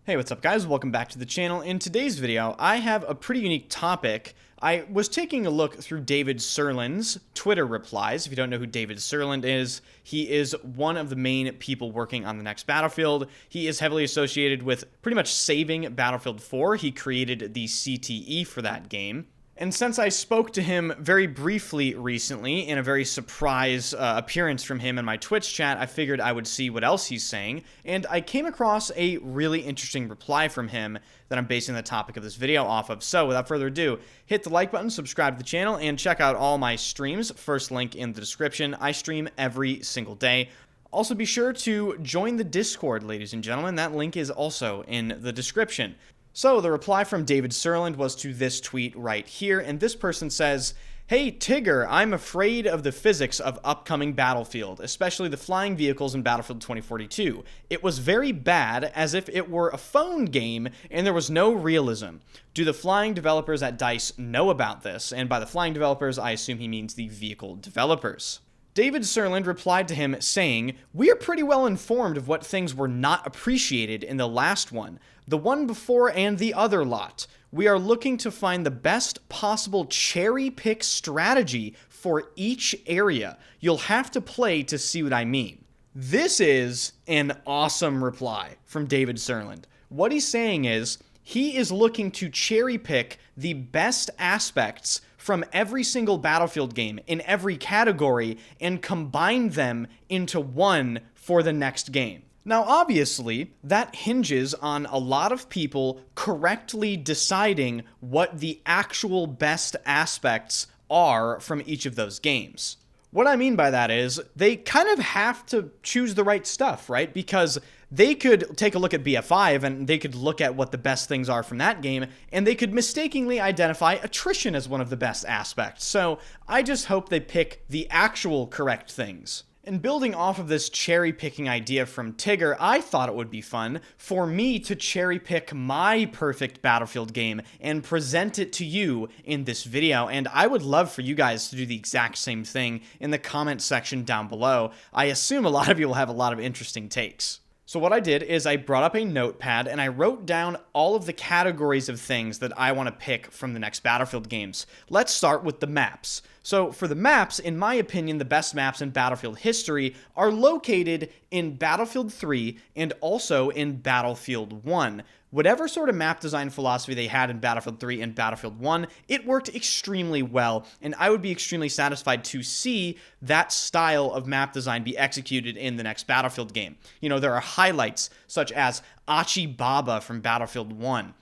Hey, what's up guys? Welcome back to the channel. In today's video, I have a pretty unique topic. I was taking a look through David Sirlin's Twitter replies. If you don't know who David Sirlin is, he is one of the main people working on the next Battlefield. He is heavily associated with pretty much saving Battlefield 4. He created the CTE for that game. And since I spoke to him very briefly recently in a very surprise appearance from him in my Twitch chat, I figured I would see what else he's saying, and I came across a really interesting reply from him that I'm basing the topic of this video off of. So without further ado, hit the like button, subscribe to the channel, and check out all my streams. First link in the description. I stream every single day. Also be sure to join the Discord, ladies and gentlemen. That link is also in the description. So the reply from David Sirlin was to this tweet right here, and this person says, "Hey Tigger, I'm afraid of the physics of upcoming Battlefield, especially the flying vehicles in Battlefield 2042. It was very bad, as if it were a phone game and there was no realism. Do the flying developers at DICE know about this?" And by the flying developers, I assume he means the vehicle developers. David Sirlin replied to him saying, "We are pretty well informed of what things were not appreciated in the last one, the one before and the other lot. We are looking to find the best possible cherry pick strategy for each area. You'll have to play to see what I mean." This is an awesome reply from David Sirlin. What he's saying is, he is looking to cherry pick the best aspects from every single Battlefield game in every category and combine them into one for the next game. Now, obviously, that hinges on a lot of people correctly deciding what the actual best aspects are from each of those games. What I mean by that is, they kind of have to choose the right stuff, right? Because they could take a look at BF5 and they could look at what the best things are from that game, and they could mistakenly identify attrition as one of the best aspects. So I just hope they pick the actual correct things. And building off of this cherry-picking idea from Tigger, I thought it would be fun for me to cherry-pick my perfect Battlefield game and present it to you in this video, and I would love for you guys to do the exact same thing in the comment section down below. I assume a lot of you will have a lot of interesting takes. So what I did is I brought up a notepad and I wrote down all of the categories of things that I want to pick from the next Battlefield games. Let's start with the maps. So for the maps, in my opinion, the best maps in Battlefield history are located in Battlefield 3 and also in Battlefield 1. Whatever sort of map design philosophy they had in Battlefield 3 and Battlefield 1, it worked extremely well, and I would be extremely satisfied to see that style of map design be executed in the next Battlefield game. You know, there are highlights such as Achi Baba from Battlefield 1,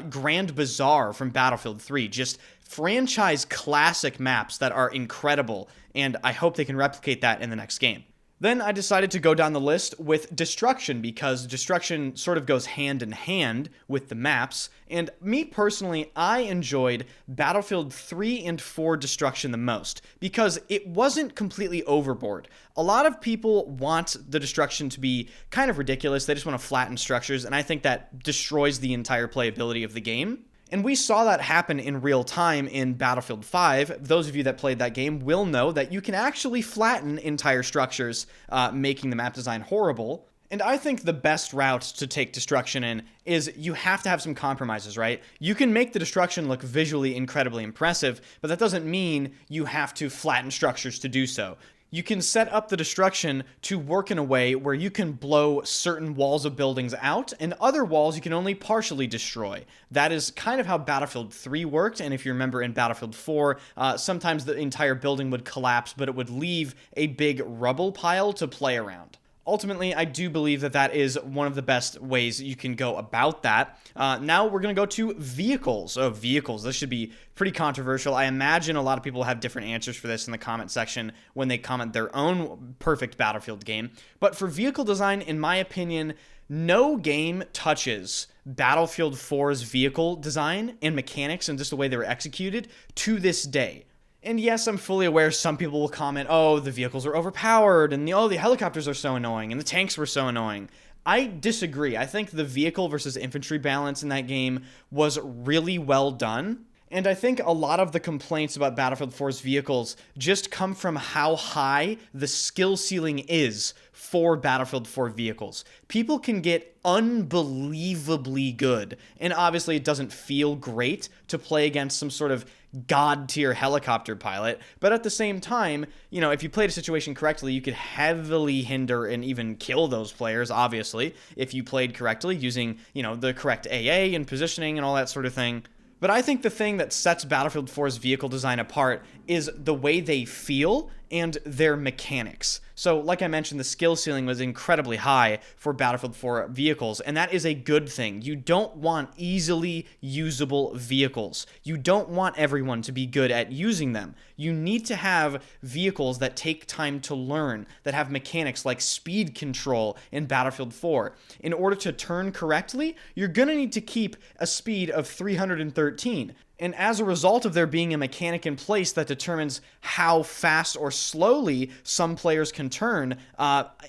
Grand Bazaar from Battlefield 3, just franchise classic maps that are incredible, and I hope they can replicate that in the next game. Then I decided to go down the list with destruction, because destruction sort of goes hand in hand with the maps, and me personally, I enjoyed Battlefield 3 and 4 destruction the most, because it wasn't completely overboard. A lot of people want the destruction to be kind of ridiculous. They just want to flatten structures, and I think that destroys the entire playability of the game. And we saw that happen in real time in Battlefield 5. Those of you that played that game will know that you can actually flatten entire structures, making the map design horrible. And I think the best route to take destruction in is you have to have some compromises, right? You can make the destruction look visually incredibly impressive, but that doesn't mean you have to flatten structures to do so. You can set up the destruction to work in a way where you can blow certain walls of buildings out, and other walls you can only partially destroy. That is kind of how Battlefield 3 worked, and if you remember in Battlefield 4, sometimes the entire building would collapse, but it would leave a big rubble pile to play around. Ultimately, I do believe that that is one of the best ways you can go about that. Now we're going to go to vehicles. Oh, vehicles. This should be pretty controversial. I imagine a lot of people have different answers for this in the comment section when they comment their own perfect Battlefield game. But for vehicle design, in my opinion, no game touches Battlefield 4's vehicle design and mechanics and just the way they were executed to this day. And yes, I'm fully aware some people will comment, oh, the vehicles are overpowered, and the helicopters are so annoying, and the tanks were so annoying. I disagree. I think the vehicle versus infantry balance in that game was really well done, And I think a lot of the complaints about Battlefield 4's vehicles just come from how high the skill ceiling is for Battlefield 4 vehicles. People can get unbelievably good, and obviously it doesn't feel great to play against some sort of god-tier helicopter pilot, but at the same time, you know, if you played a situation correctly, you could heavily hinder and even kill those players, obviously, if you played correctly using, you know, the correct AA and positioning and all that sort of thing. But I think the thing that sets Battlefield 4's vehicle design apart is the way they feel and their mechanics. So, like I mentioned, the skill ceiling was incredibly high for Battlefield 4 vehicles, and that is a good thing. You don't want easily usable vehicles. You don't want everyone to be good at using them. You need to have vehicles that take time to learn, that have mechanics like speed control in Battlefield 4. In order to turn correctly, you're going to need to keep a speed of 313. And as a result of there being a mechanic in place that determines how fast or slowly some players can turn,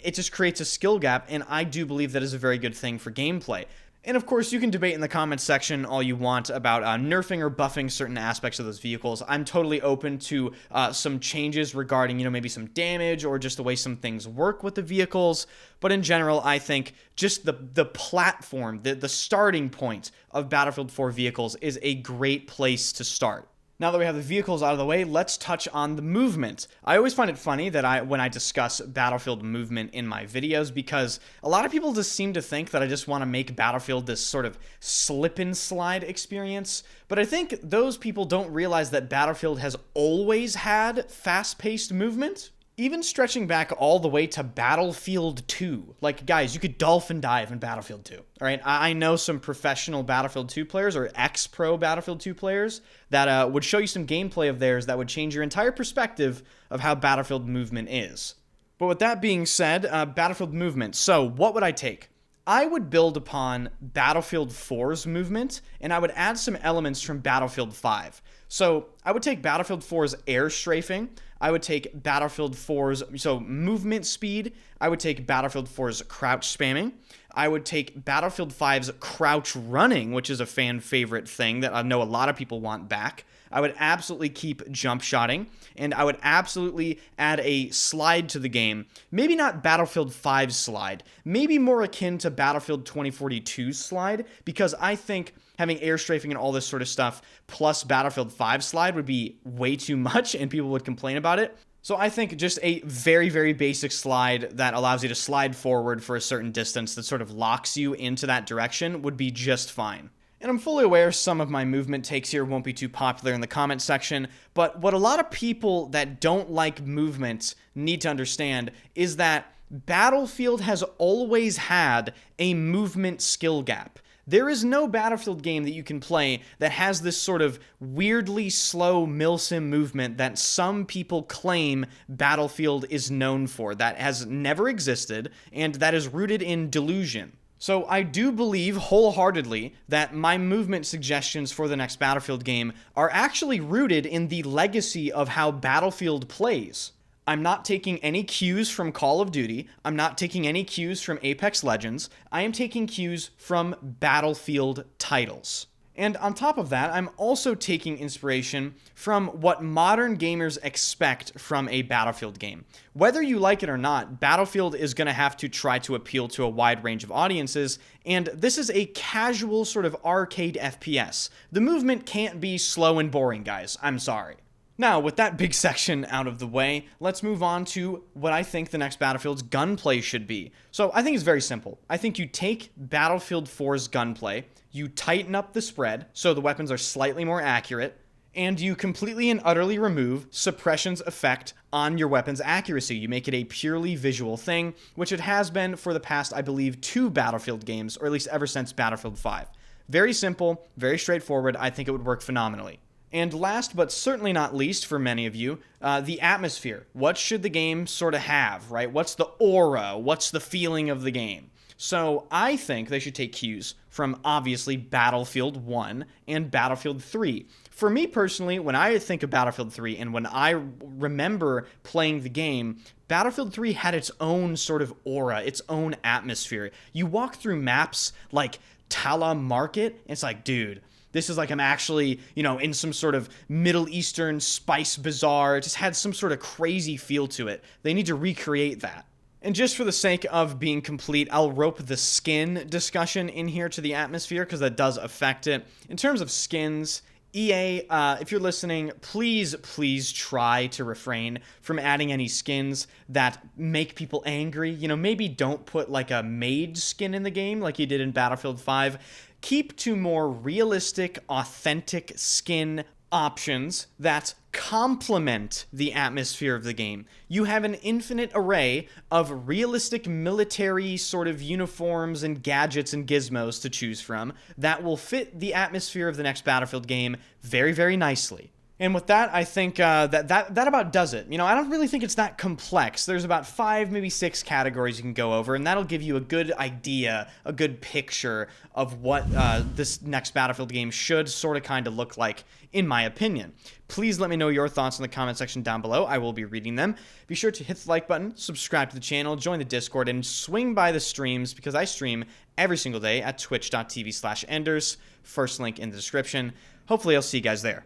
it just creates a skill gap, and I do believe that is a very good thing for gameplay. And of course, you can debate in the comments section all you want about nerfing or buffing certain aspects of those vehicles. I'm totally open to some changes regarding, you know, maybe some damage or just the way some things work with the vehicles. But in general, I think just the platform, the starting point of Battlefield 4 vehicles is a great place to start. Now that we have the vehicles out of the way, let's touch on the movement. I always find it funny that when I discuss Battlefield movement in my videos, because a lot of people just seem to think that I just want to make Battlefield this sort of slip and slide experience. But I think those people don't realize that Battlefield has always had fast-paced movement. Even stretching back all the way to Battlefield 2. Like, guys, you could dolphin dive in Battlefield 2. All right, I know some professional Battlefield 2 players or ex-pro Battlefield 2 players that would show you some gameplay of theirs that would change your entire perspective of how Battlefield movement is. But with that being said, Battlefield movement. So, what would I take? I would build upon Battlefield 4's movement, and I would add some elements from Battlefield 5. So I would take Battlefield 4's air strafing, I would take Battlefield 4's movement speed, I would take Battlefield 4's crouch spamming, I would take Battlefield 5's crouch running, which is a fan favorite thing that I know a lot of people want back. I would absolutely keep jump shotting, and I would absolutely add a slide to the game. Maybe not Battlefield 5's slide, maybe more akin to Battlefield 2042's slide, because I think having air strafing and all this sort of stuff plus Battlefield 5 slide would be way too much, and people would complain about it. So I think just a very, very basic slide that allows you to slide forward for a certain distance that sort of locks you into that direction would be just fine. And I'm fully aware some of my movement takes here won't be too popular in the comment section, but what a lot of people that don't like movement need to understand is that Battlefield has always had a movement skill gap. There is no Battlefield game that you can play that has this sort of weirdly slow milsim movement that some people claim Battlefield is known for. That has never existed, and that is rooted in delusion. So I do believe wholeheartedly that my movement suggestions for the next Battlefield game are actually rooted in the legacy of how Battlefield plays. I'm not taking any cues from Call of Duty. I'm not taking any cues from Apex Legends. I am taking cues from Battlefield titles. And on top of that, I'm also taking inspiration from what modern gamers expect from a Battlefield game. Whether you like it or not, Battlefield is going to have to try to appeal to a wide range of audiences, and this is a casual sort of arcade FPS. The movement can't be slow and boring, guys. I'm sorry. Now, with that big section out of the way, let's move on to what I think the next Battlefield's gunplay should be. So I think it's very simple. I think you take Battlefield 4's gunplay, you tighten up the spread so the weapons are slightly more accurate, and you completely and utterly remove suppression's effect on your weapon's accuracy. You make it a purely visual thing, which it has been for the past, I believe, 2 Battlefield games, or at least ever since Battlefield 5. Very simple, very straightforward. I think it would work phenomenally. And last but certainly not least for many of you, the atmosphere. What should the game sort of have, right? What's the aura? What's the feeling of the game? So I think they should take cues from obviously Battlefield 1 and Battlefield 3. For me personally, when I think of Battlefield 3 and when I remember playing the game, Battlefield 3 had its own sort of aura, its own atmosphere. You walk through maps like Tala Market, and it's like, dude, This is like I'm actually, in some sort of Middle Eastern spice bazaar. It just had some sort of crazy feel to it. They need to recreate that. And just for the sake of being complete, I'll rope the skin discussion in here to the atmosphere because that does affect it. In terms of skins, EA, if you're listening, please try to refrain from adding any skins that make people angry. Maybe don't put like a mage skin in the game like you did in Battlefield 5. Keep to more realistic, authentic skin options that complement the atmosphere of the game. You have an infinite array of realistic military sort of uniforms and gadgets and gizmos to choose from that will fit the atmosphere of the next Battlefield game very, very nicely. And with that, I think that about does it. I don't really think it's that complex. There's about 5, maybe 6 categories you can go over, and that'll give you a good idea, a good picture of what this next Battlefield game should sort of kind of look like, in my opinion. Please let me know your thoughts in the comment section down below. I will be reading them. Be sure to hit the like button, subscribe to the channel, join the Discord, and swing by the streams because I stream every single day at twitch.tv/enders. First link in the description. Hopefully I'll see you guys there.